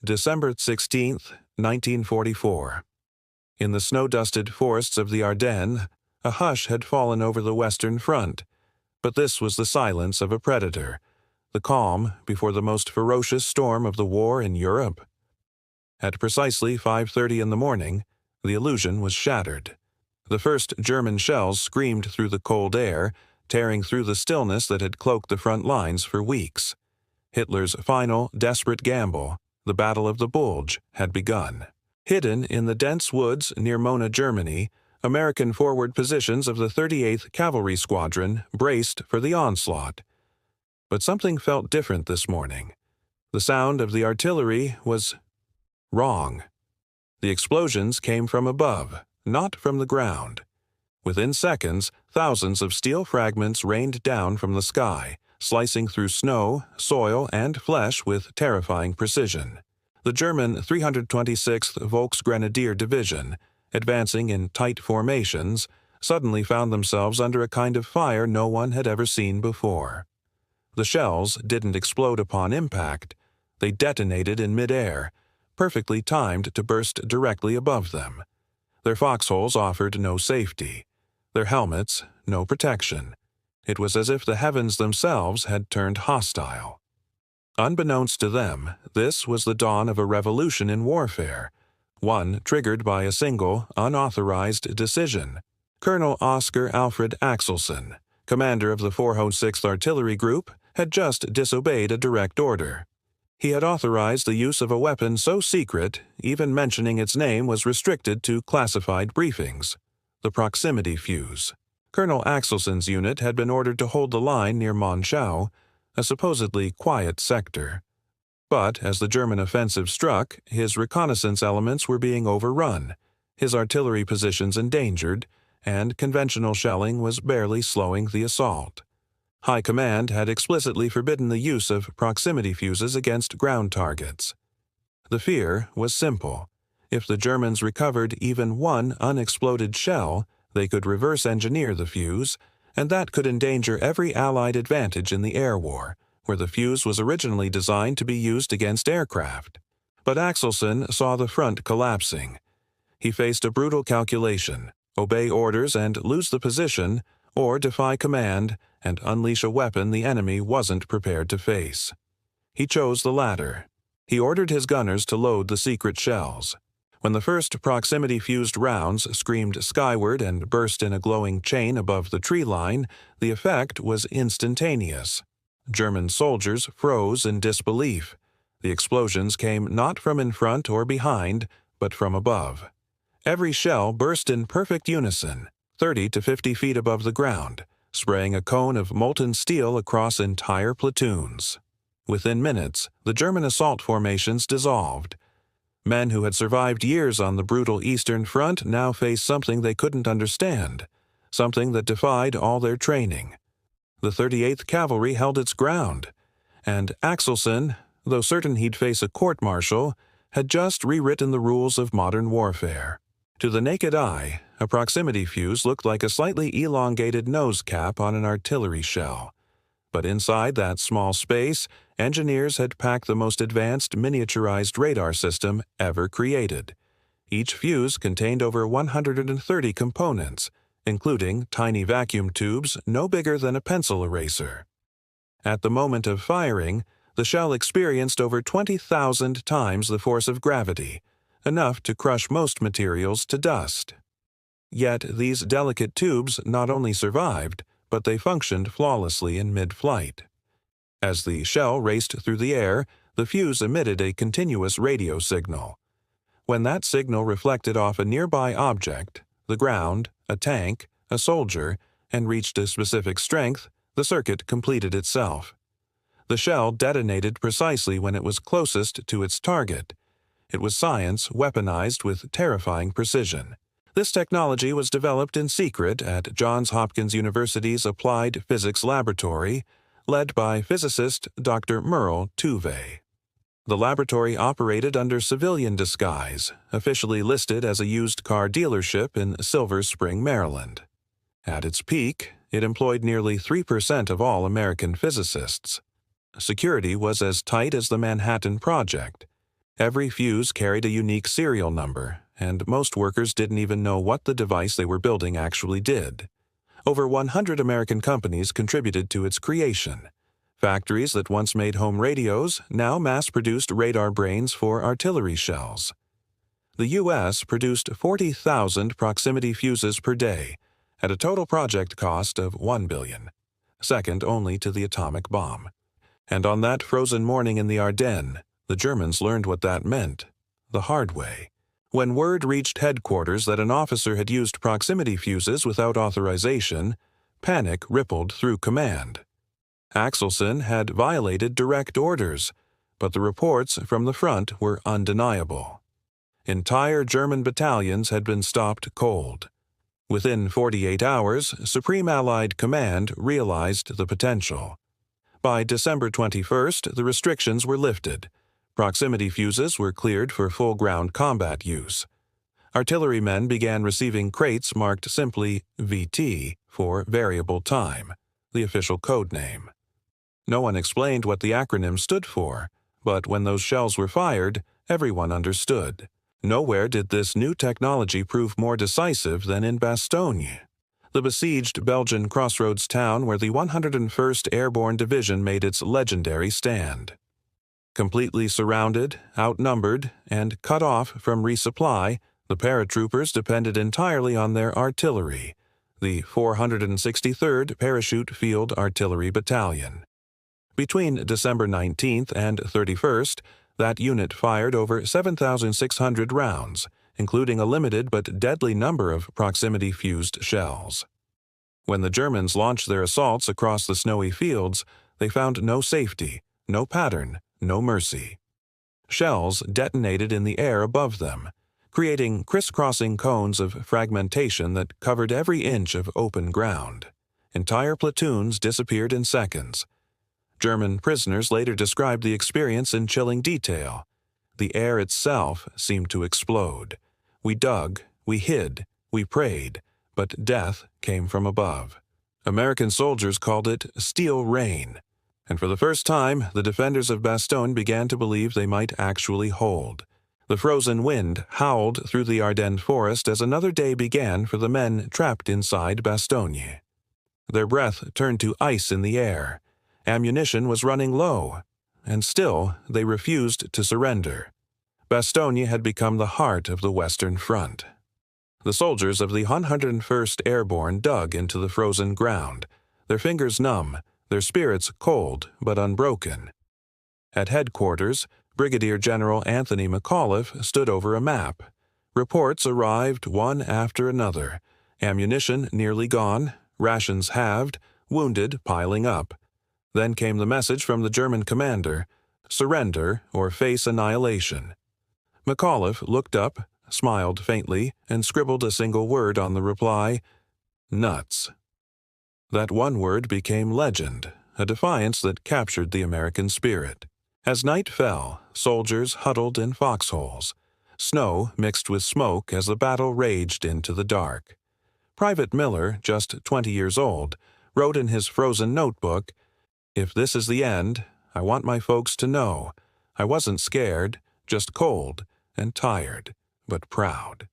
December 16, 1944. In the snow-dusted forests of the Ardennes, a hush had fallen over the Western Front, but this was the silence of a predator, the calm before the most ferocious storm of the war in Europe. At precisely 5:30 in the morning, the illusion was shattered. The first German shells screamed through the cold air, tearing through the stillness that had cloaked the front lines for weeks. Hitler's final, desperate gamble, the Battle of the Bulge, had begun. Hidden in the dense woods near Mona, Germany, American forward positions of the 38th Cavalry Squadron braced for the onslaught. But something felt different this morning. The sound of the artillery was wrong. The explosions came from above, not from the ground. Within seconds, thousands of steel fragments rained down from the sky, slicing through snow, soil, and flesh with terrifying precision. The German 326th Volksgrenadier Division, advancing in tight formations, suddenly found themselves under a kind of fire no one had ever seen before. The shells didn't explode upon impact. They detonated in midair, perfectly timed to burst directly above them. Their foxholes offered no safety. Their helmets, no protection. It was as if the heavens themselves had turned hostile. Unbeknownst to them, this was the dawn of a revolution in warfare, one triggered by a single, unauthorized decision. Colonel Oscar Axelson, commander of the 406th Artillery Group, had just disobeyed a direct order. He had authorized the use of a weapon so secret, even mentioning its name was restricted to classified briefings: the proximity fuse. Colonel Axelson's unit had been ordered to hold the line near Monschau, a supposedly quiet sector. But as the German offensive struck, his reconnaissance elements were being overrun, his artillery positions endangered, and conventional shelling was barely slowing the assault. High Command had explicitly forbidden the use of proximity fuses against ground targets. The fear was simple. If the Germans recovered even one unexploded shell, they could reverse engineer the fuse, and that could endanger every Allied advantage in the air war, where the fuse was originally designed to be used against aircraft. But Axelson saw the front collapsing. He faced a brutal calculation: obey orders and lose the position, or defy command and unleash a weapon the enemy wasn't prepared to face. He chose the latter. He ordered his gunners to load the secret shells. When the first proximity-fused rounds screamed skyward and burst in a glowing chain above the tree line, the effect was instantaneous. German soldiers froze in disbelief. The explosions came not from in front or behind, but from above. Every shell burst in perfect unison, 30 to 50 feet above the ground, spraying a cone of molten steel across entire platoons. Within minutes, the German assault formations dissolved. Men who had survived years on the brutal Eastern Front now faced something they couldn't understand, something that defied all their training. The 38th Cavalry held its ground, and Axelson, though certain he'd face a court-martial, had just rewritten the rules of modern warfare. To the naked eye, a proximity fuse looked like a slightly elongated nose cap on an artillery shell. But inside that small space, engineers had packed the most advanced miniaturized radar system ever created. Each fuse contained over 130 components, including tiny vacuum tubes no bigger than a pencil eraser. At the moment of firing, the shell experienced over 20,000 times the force of gravity, enough to crush most materials to dust. Yet these delicate tubes not only survived, but they functioned flawlessly in mid-flight. As the shell raced through the air, the fuse emitted a continuous radio signal. When that signal reflected off a nearby object, the ground, a tank, a soldier, and reached a specific strength, the circuit completed itself. The shell detonated precisely when it was closest to its target. It was science weaponized with terrifying precision. This technology was developed in secret at Johns Hopkins University's Applied Physics Laboratory, led by physicist Dr. Merle Tuve. The laboratory operated under civilian disguise, officially listed as a used car dealership in Silver Spring, Maryland. At its peak, it employed nearly 3% of all American physicists. Security was as tight as the Manhattan Project. Every fuse carried a unique serial number, and most workers didn't even know what the device they were building actually did. Over 100 American companies contributed to its creation. Factories that once made home radios now mass-produced radar brains for artillery shells. The U.S. produced 40,000 proximity fuses per day, at a total project cost of $1 billion, second only to the atomic bomb. And on that frozen morning in the Ardennes, the Germans learned what that meant, the hard way. When word reached headquarters that an officer had used proximity fuses without authorization, panic rippled through command. Axelson had violated direct orders, but the reports from the front were undeniable. Entire German battalions had been stopped cold. Within 48 hours, Supreme Allied Command realized the potential. By December 21st, the restrictions were lifted. Proximity fuses were cleared for full ground combat use. Artillerymen began receiving crates marked simply VT for variable time, the official code name. No one explained what the acronym stood for, but when those shells were fired, everyone understood. Nowhere did this new technology prove more decisive than in Bastogne, the besieged Belgian crossroads town where the 101st Airborne Division made its legendary stand. Completely surrounded, outnumbered, and cut off from resupply, the paratroopers depended entirely on their artillery, the 463rd Parachute Field Artillery Battalion. Between December 19th and 31st, that unit fired over 7,600 rounds, including a limited but deadly number of proximity-fused shells. When the Germans launched their assaults across the snowy fields, they found no safety, no pattern, no mercy. Shells detonated in the air above them, creating crisscrossing cones of fragmentation that covered every inch of open ground. Entire platoons disappeared in seconds. German prisoners later described the experience in chilling detail. The air itself seemed to explode. We dug, we hid, we prayed, but death came from above. American soldiers called it steel rain, and for the first time, the defenders of Bastogne began to believe they might actually hold. The frozen wind howled through the Ardennes forest as another day began for the men trapped inside Bastogne. Their breath turned to ice in the air. Ammunition was running low, and still they refused to surrender. Bastogne had become the heart of the Western Front. The soldiers of the 101st Airborne dug into the frozen ground, their fingers numb, their spirits cold but unbroken. At headquarters, Brigadier General Anthony McAuliffe stood over a map. Reports arrived one after another, ammunition nearly gone, rations halved, wounded piling up. Then came the message from the German commander, surrender or face annihilation. McAuliffe looked up, smiled faintly, and scribbled a single word on the reply, nuts. That one word became legend, a defiance that captured the American spirit. As night fell, soldiers huddled in foxholes. Snow mixed with smoke as the battle raged into the dark. Private Miller, just 20 years old, wrote in his frozen notebook, "If this is the end, I want my folks to know I wasn't scared, just cold and tired, but proud."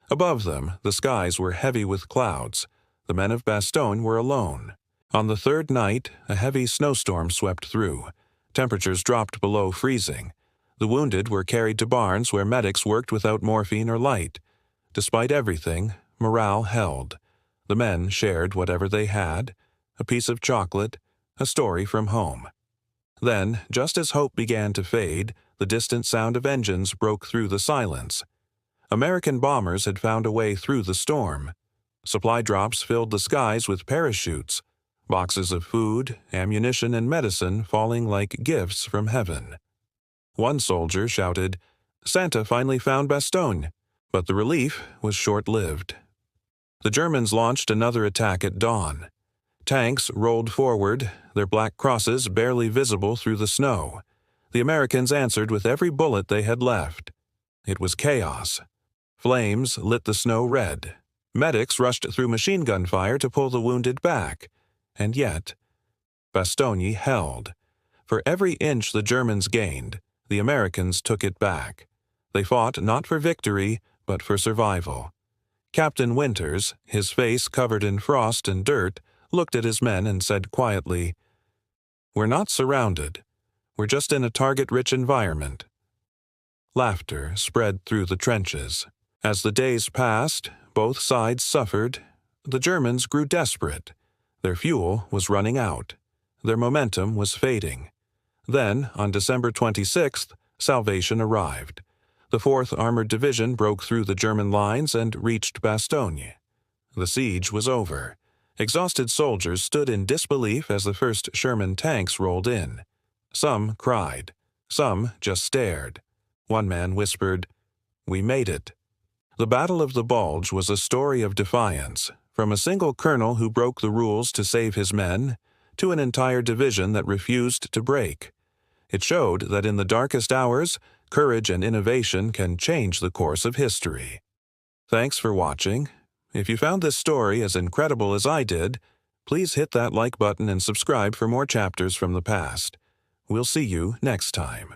Above them, the skies were heavy with clouds. The men of Bastogne were alone. On the third night, a heavy snowstorm swept through. Temperatures dropped below freezing. The wounded were carried to barns where medics worked without morphine or light. Despite everything, morale held. The men shared whatever they had, a piece of chocolate, a story from home. Then, just as hope began to fade, the distant sound of engines broke through the silence. American bombers had found a way through the storm. Supply drops filled the skies with parachutes, boxes of food, ammunition, and medicine falling like gifts from heaven. One soldier shouted, "Santa finally found Bastogne," but the relief was short-lived. The Germans launched another attack at dawn. Tanks rolled forward, their black crosses barely visible through the snow. The Americans answered with every bullet they had left. It was chaos. Flames lit the snow red. Medics rushed through machine gun fire to pull the wounded back. And yet, Bastogne held. For every inch the Germans gained, The Americans took it back. They fought not for victory, but for survival. Captain Winters, his face covered in frost and dirt, looked at his men and said quietly, "We're not surrounded. We're just in a target-rich environment." Laughter spread through the trenches. As the days passed, both sides suffered. The Germans grew desperate. Their fuel was running out. Their momentum was fading. Then, on December 26th, salvation arrived. The 4th Armored Division broke through the German lines and reached Bastogne. The siege was over. Exhausted soldiers stood in disbelief as the first Sherman tanks rolled in. Some cried. Some just stared. One man whispered, "We made it." The Battle of the Bulge was a story of defiance, from a single colonel who broke the rules to save his men, to an entire division that refused to break. It showed that in the darkest hours, courage and innovation can change the course of history. Thanks for watching. If you found this story as incredible as I did, please hit that like button and subscribe for more chapters from the past. We'll see you next time.